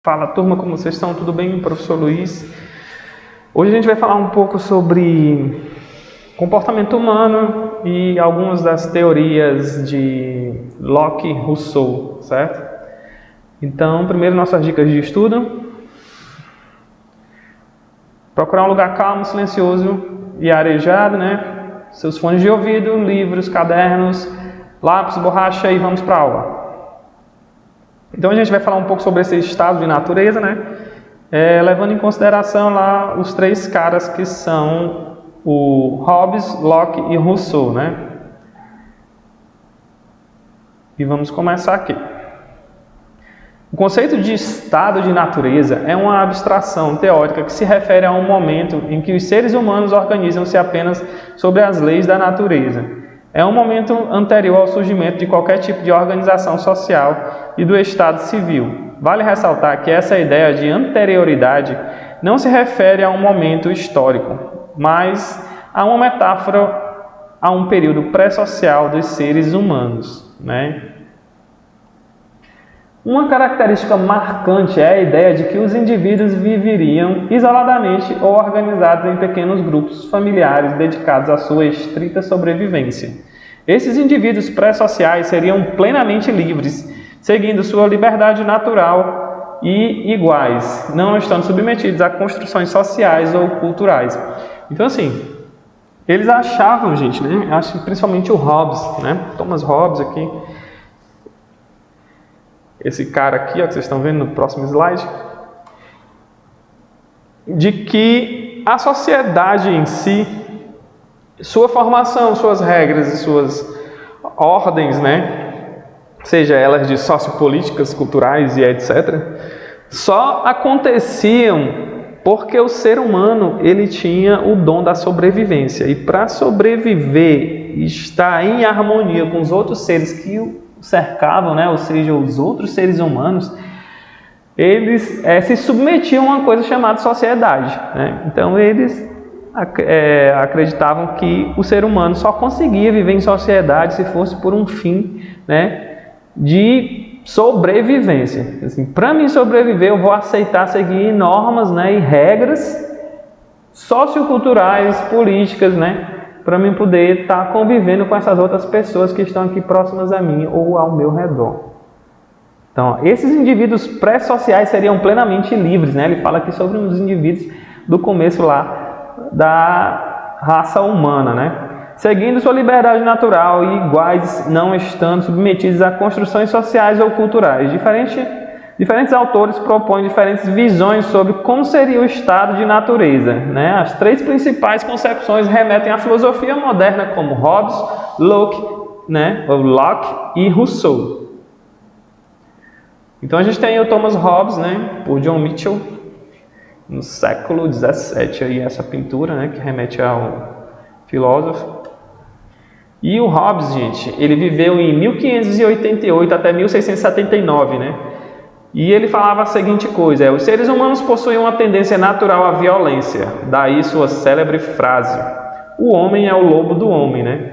Fala turma, como vocês estão? Tudo bem? Professor Luiz. Hoje a gente vai falar um pouco sobre comportamento humano e algumas das teorias de Locke e Rousseau, certo? Então, primeiro nossas dicas de estudo. Procurar um lugar calmo, silencioso e arejado, né? Seus fones de ouvido, livros, cadernos, lápis, borracha e vamos para a aula. Então a gente vai falar um pouco sobre esse estado de natureza, né? Levando em consideração lá os três caras que são o Hobbes, Locke e Rousseau, né? E vamos começar aqui. O conceito de estado de natureza é uma abstração teórica que se refere a um momento em que os seres humanos organizam-se apenas sobre as leis da natureza. É um momento anterior ao surgimento de qualquer tipo de organização social e do Estado civil. Vale ressaltar que essa ideia de anterioridade não se refere a um momento histórico, mas a uma metáfora a um período pré-social dos seres humanos, né? Uma característica marcante é a ideia de que os indivíduos viveriam isoladamente ou organizados em pequenos grupos familiares dedicados à sua estrita sobrevivência. Esses indivíduos pré-sociais seriam plenamente livres, seguindo sua liberdade natural e iguais, não estando submetidos a construções sociais ou culturais. Então, assim, eles achavam, gente, né? Acho que principalmente o Hobbes, né? Thomas Hobbes aqui. Esse cara aqui, ó, que vocês estão vendo no próximo slide, de que a sociedade em si, sua formação, suas regras e suas ordens, né, seja elas de sociopolíticas, culturais e etc., só aconteciam porque o ser humano ele tinha o dom da sobrevivência. E para sobreviver e estar em harmonia com os outros seres que o cercavam, né, ou seja, os outros seres humanos, eles se submetiam a uma coisa chamada sociedade, né? Então eles acreditavam que o ser humano só conseguia viver em sociedade se fosse por um fim, né, de sobrevivência. Assim, para mim sobreviver, eu vou aceitar seguir normas, né, e regras socioculturais, políticas, né, para mim poder estar convivendo com essas outras pessoas que estão aqui próximas a mim ou ao meu redor. Então, esses indivíduos pré-sociais seriam plenamente livres, né? Ele fala aqui sobre os indivíduos do começo lá da raça humana, né? Seguindo sua liberdade natural e iguais, não estando submetidos a construções sociais ou culturais. Diferentes autores propõem diferentes visões sobre como seria o estado de natureza, né? As três principais concepções remetem à filosofia moderna, como Hobbes, Locke, né? Locke e Rousseau. Então a gente tem o Thomas Hobbes, né? Por John Mitchell, no século XVII, aí essa pintura, né? Que remete ao filósofo. E o Hobbes, gente, ele viveu em 1588 até 1679, né? E ele falava a seguinte coisa: os seres humanos possuem uma tendência natural à violência. Daí sua célebre frase: o homem é o lobo do homem, né?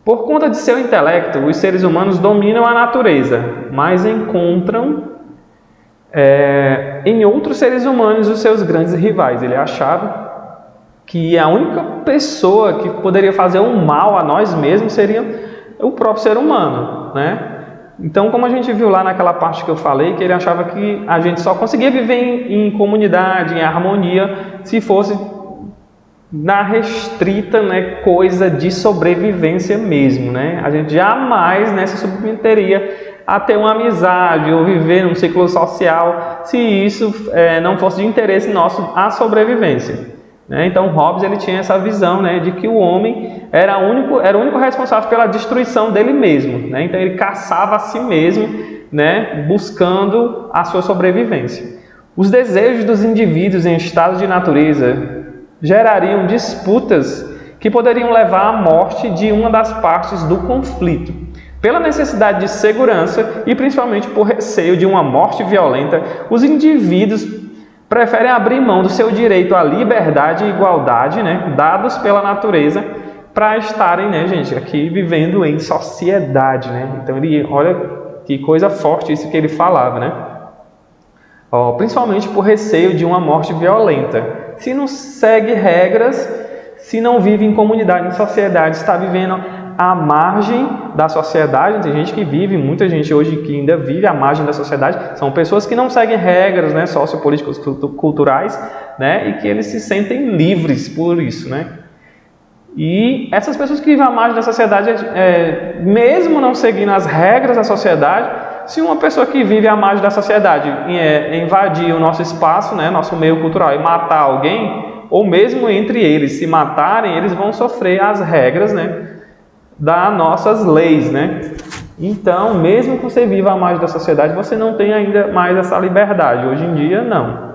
Por conta de seu intelecto, os seres humanos dominam a natureza, mas encontram em outros seres humanos os seus grandes rivais. Ele achava que a única pessoa que poderia fazer um mal a nós mesmos seria o próprio ser humano, né? Então, como a gente viu lá naquela parte que eu falei, que ele achava que a gente só conseguia viver em comunidade, em harmonia, se fosse na restrita, né, coisa de sobrevivência mesmo, né? A gente jamais, né, se submeteria a ter uma amizade ou viver num ciclo social se isso não fosse de interesse nosso a sobrevivência. Então Hobbes ele tinha essa visão, né, de que o homem era o único responsável pela destruição dele mesmo, né? Então ele caçava a si mesmo, né, buscando a sua sobrevivência. Os desejos dos indivíduos em estado de natureza gerariam disputas que poderiam levar à morte de uma das partes do conflito. Pela necessidade de segurança e principalmente por receio de uma morte violenta, os indivíduos preferem abrir mão do seu direito à liberdade e igualdade, né, dados pela natureza, para estarem, né, gente, aqui vivendo em sociedade, né? Então olha que coisa forte isso que ele falava, né? Principalmente por receio de uma morte violenta. Se não segue regras, se não vive em comunidade, em sociedade, está vivendo à margem da sociedade. Tem gente que vive, muita gente hoje que ainda vive à margem da sociedade, são pessoas que não seguem regras, né, sociopolíticas, culturais, né, e que eles se sentem livres por isso, né. E essas pessoas que vivem à margem da sociedade, mesmo não seguindo as regras da sociedade, se uma pessoa que vive à margem da sociedade invadir o nosso espaço, né, nosso meio cultural, e matar alguém, ou mesmo entre eles se matarem, eles vão sofrer as regras, né, das nossas leis, né? Então, mesmo que você viva à margem da sociedade, você não tem ainda mais essa liberdade. Hoje em dia, não.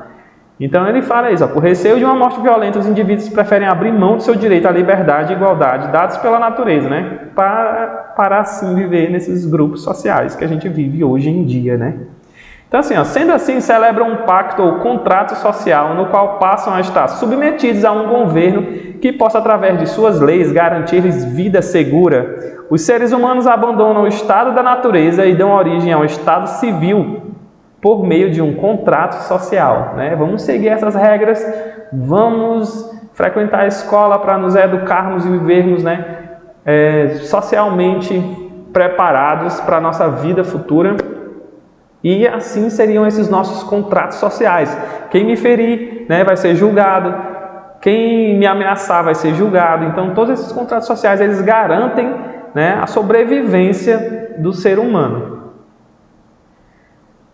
Então, ele fala isso, por receio de uma morte violenta, os indivíduos preferem abrir mão do seu direito à liberdade e igualdade dados pela natureza, né? Para assim viver nesses grupos sociais que a gente vive hoje em dia, né? Então, assim, sendo assim, celebram um pacto ou contrato social no qual passam a estar submetidos a um governo que possa, através de suas leis, garantir-lhes vida segura. Os seres humanos abandonam o estado da natureza e dão origem ao estado civil por meio de um contrato social, né? Vamos seguir essas regras, vamos frequentar a escola para nos educarmos e vivermos, né, socialmente preparados para a nossa vida futura. E assim seriam esses nossos contratos sociais. Quem me ferir, né, vai ser julgado. Quem me ameaçar vai ser julgado. Então, todos esses contratos sociais, eles garantem, né, a sobrevivência do ser humano.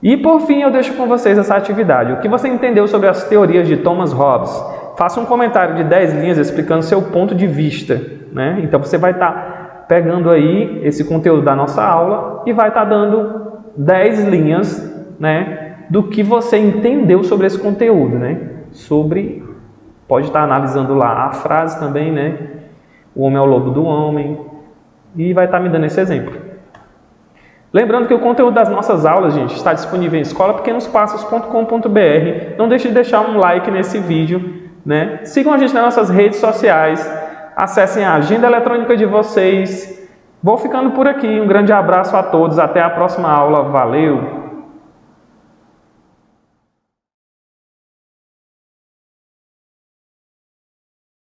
E, por fim, eu deixo com vocês essa atividade. O que você entendeu sobre as teorias de Thomas Hobbes? Faça um comentário de 10 linhas explicando seu ponto de vista, né? Então, você vai estar pegando aí esse conteúdo da nossa aula e vai estar dando 10 linhas, né, do que você entendeu sobre esse conteúdo, né? Pode estar analisando lá a frase também, né? O homem é o lobo do homem. E vai estar me dando esse exemplo. Lembrando que o conteúdo das nossas aulas, gente, está disponível em escolapequenospassos.com.br. Não deixe de deixar um like nesse vídeo, né? Sigam a gente nas nossas redes sociais. Acessem a agenda eletrônica de vocês. Vou ficando por aqui. Um grande abraço a todos. Até a próxima aula. Valeu!